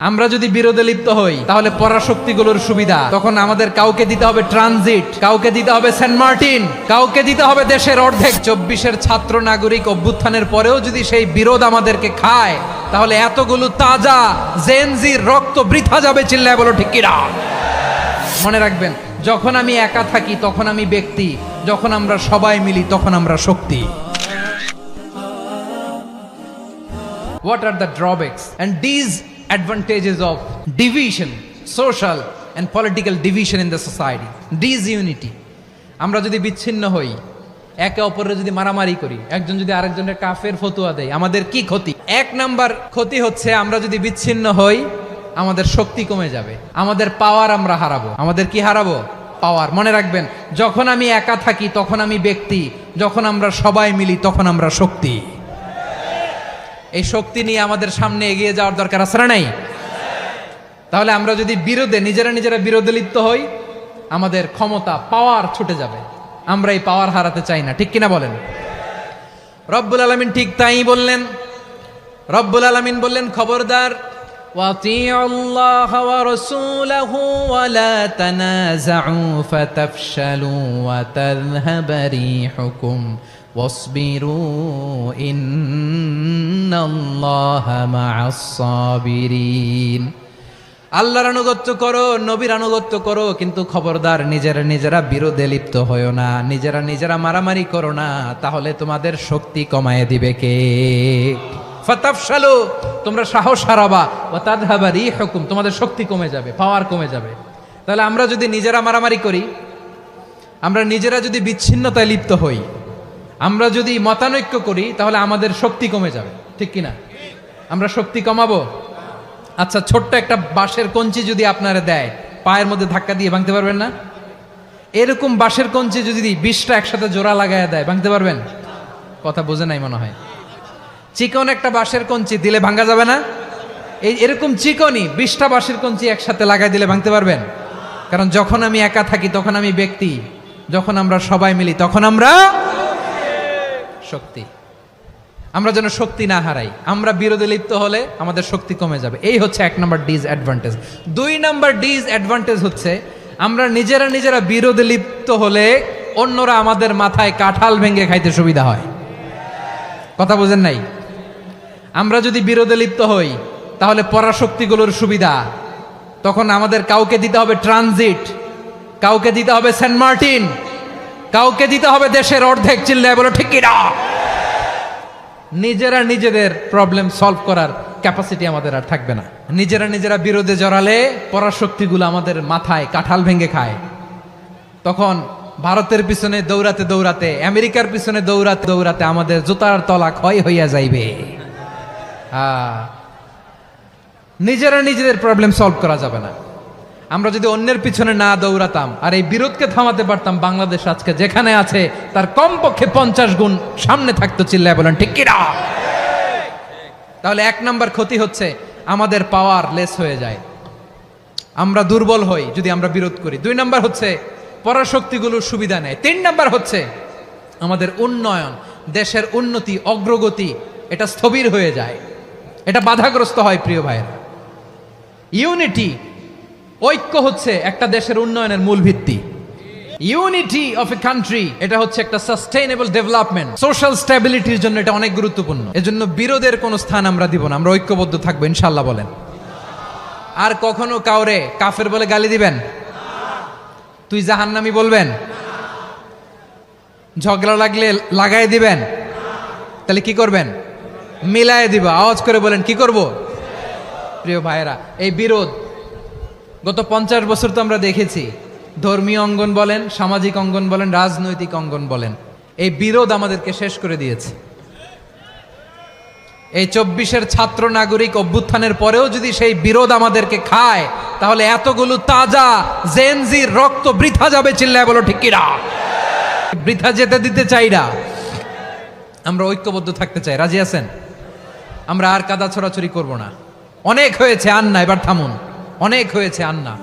আমরা যদি বিরোধে লিপ্ত হই তাহলে পরাশক্তিগুলোর সুবিধা তখন আমাদের কাউকে দিতে হবে ট্রানজিট, কাউকে দিতে হবে সেন্ট মার্টিন, কাউকে দিতে হবে দেশের অর্ধেক। 24-এর ছাত্র নাগরিক অভ্যুত্থানের পরেও যদি সেই বিরোধ আমাদেরকে খায় তাহলে এতগুলো তাজা জেনজির রক্ত বৃথা যাবে। চিল্লায় বলো ঠিক কিনা? মনে রাখবেন, যখন আমি একা থাকি তখন আমি ব্যক্তি, যখন আমরা সবাই মিলি তখন আমরা শক্তি। What are the drawbacks and disadvantages of division, social and political division in the society? Disunity. আমরা যদি বিচ্ছিন্ন হই, একে অপরের যদি মারামারি করি, একজন যদি আরেকজনের কাফের ফতোয়া দেয়, আমাদের কি ক্ষতি? এক নাম্বার ক্ষতি হচ্ছে আমরা যদি বিচ্ছিন্ন হই আমাদের শক্তি কমে যাবে, আমাদের পাওয়ার আমরা হারাবো। আমাদের কি হারাবো? পাওয়ার। মনে রাখবেন, যখন আমি একা থাকি তখন আমি ব্যক্তি, যখন আমরা সবাই মিলি তখন আমরা শক্তি। এই শক্তি নিয়ে আমাদের সামনে এগিয়ে যাওয়ার দরকার আছে না নাই? তাহলে আমরা যদি নিজেরা বিরোধে লিপ্ত হই আমাদের ক্ষমতা, পাওয়ার ছুটে যাবে। আমরা এই পাওয়ার হারাতে চাই না, ঠিক কিনা বলেন? রব্বুল আলামিন ঠিক তাই বললেন। রব্বুল আলামিন বললেন, খবরদার, ওয়াতিউল্লাহ ওয়া রাসূলাহু ওয়া লা তানাযাউ ফাতাফশালু ওয়া তাযহাবা রিহুকুম ওয়াসবিরু ইন্নাল্লাহা মা'আস সাবিরিন। আল্লাহর আনুগত্য করো, নবীর আনুগত্য করো, কিন্তু খবরদার নিজেরা বিরোধে লিপ্ত হয়ো না, নিজেরা মারামারি করো না, তাহলে তোমাদের শক্তি কমায় দিবে কে? ফাতাফশালু, তোমরা সাহস হারাবা, ওয়া তাযহাবা রিহুকুম, তোমাদের শক্তি কমে যাবে, পাওয়ার কমে যাবে। তাহলে আমরা যদি নিজেরা মারামারি করি, আমরা নিজেরা যদি বিচ্ছিন্নতায় লিপ্ত হই, আমরা যদি মতানৈক্য করি, তাহলে আমাদের শক্তি কমে যাবে, ঠিক কিনা? আমরা শক্তি কমাবো। আচ্ছা, ছোট্ট একটা বাঁশের কঞ্চি যদি আপনারা দেয়, পায়ের মধ্যে ধাক্কা দিয়ে ভাঙতে পারবেন না? এরকম বাঁশের কঞ্চি যদি 20টা একসাথে জোড়া লাগায় দেয়, ভাঙতে পারবেন? কথা বোঝে নাই মনে হয়। চিকন একটা বাঁশের কঞ্চি দিলে ভাঙা যাবে না? এরকম চিকনই 20টা বাঁশের কঞ্চি একসাথে লাগাই দিলে ভাঙতে পারবেন? কারণ যখন আমি একা থাকি তখন আমি ব্যক্তি, যখন আমরা সবাই মিলি তখন আমরা শক্তি। আমরা যেন শক্তি না হারাই। আমরা বিরোধে লিপ্ত হলে আমাদের শক্তি কমে যাবে। এই হচ্ছে 1 নাম্বার ডিসঅ্যাডভান্টেজ। 2 নাম্বার ডিসঅ্যাডভান্টেজ হচ্ছে আমরা নিজেরা বিরোধে লিপ্ত হলে অন্যরা আমাদের মাথায় কাঁঠাল ভেঙে খাইতে সুবিধা হয়। কথা বোঝেন নাই? আমরা যদি বিরোধে লিপ্ত হই তাহলে পরাশক্তিগুলোর সুবিধা তখন আমাদের কাউকে দিতে হবে ট্রানজিট, কাউকে দিতে হবে সেন্ট মার্টিন, কাউকে দিতে হবে দেশের অর্ধেক। চিল্লায় বলো ঠিক কিনা? নিজেদের প্রবলেম সলভ করার ক্যাপাসিটি আমাদের আর থাকবে না। নিজেরা বিরোধে জড়ালে পরাশক্তিগুলো আমাদের মাথায় কাঁঠাল ভেঙে খায়। তখন ভারতের পিছনে দৌড়াতে, আমেরিকার পিছনে দৌড়াতে আমাদের জুতার তলা ক্ষয় হইয়া যাইবে। নিজেদের প্রবলেম সলভ করা যাবে না। আমরা যদি অন্যের পিছনে না দৌড়াতাম আর এই বিরোধকে থামাতে পারতাম, বাংলাদেশ আজকে যেখানে আছে তার কমপক্ষে 50 গুণ সামনে থাকতো। চিল্লায় বলেন ঠিক কিনা? তাহলে 1 নাম্বার ক্ষতি হচ্ছে আমাদের পাওয়ার লেস হয়ে যায়, আমরা দুর্বল হই যদি আমরা বিরোধ করি। 2 নাম্বার হচ্ছে পরাশক্তিগুলোর সুবিধা নেয়। 3 নাম্বার হচ্ছে আমাদের উন্নয়ন, দেশের উন্নতি, অগ্রগতি এটা স্থবির হয়ে যায়, এটা বাধাগ্রস্ত হয়। প্রিয় ভাইয়েরা, ইউনিটি, ঐক্য হচ্ছে একটা দেশের উন্নয়নের মূল ভিত্তি। ইউনিটি অফ এ কান্ট্রি, এটা হচ্ছে একটা সাস্টেইনেবল ডেভেলপমেন্ট, সোশ্যাল স্ট্যাবিলিটির জন্য এটা অনেক গুরুত্বপূর্ণ। এজন্য বিরোধের কোনো স্থান আমরা দিব না, আমরা ঐক্যবদ্ধ থাকবো ইনশাআল্লাহ। বলেন, আর কখনো কাউরে কাফের বলে গালি দিবেন? তুই জাহান্নামী বলবেন? ঝগড়া লাগলে লাগাই দিবেন? তাহলে কি করবেন? মিলায় দিব। আওয়াজ করে বলেন, কি করব? প্রিয় ভাইয়েরা, এই বিরোধ গত 50 বছর তো আমরা দেখেছি, ধর্মীয় অঙ্গন বলেন, সামাজিক অঙ্গন বলেন, রাজনৈতিক অঙ্গন বলেন, এই বিরোধ আমাদেরকে শেষ করে দিয়েছে। এই 24-এর ছাত্র নাগরিক অভ্যুত্থানের পরেও যদি সেই বিরোধ আমাদেরকে খায় তাহলে এতগুলো তাজা জেনজির রক্ত বৃথা যাবে। চিল্লায় বলো ঠিক কিনা? বৃথা যেতে দিতে চাই না, আমরা ঐক্যবদ্ধ থাকতে চাই। রাজি আছেন? আমরা আর কাদা ছড়াছড়ি করব না। অনেক হয়েছে, আন্না, এবার থামুন। অনেক হয়েছে, আন্না।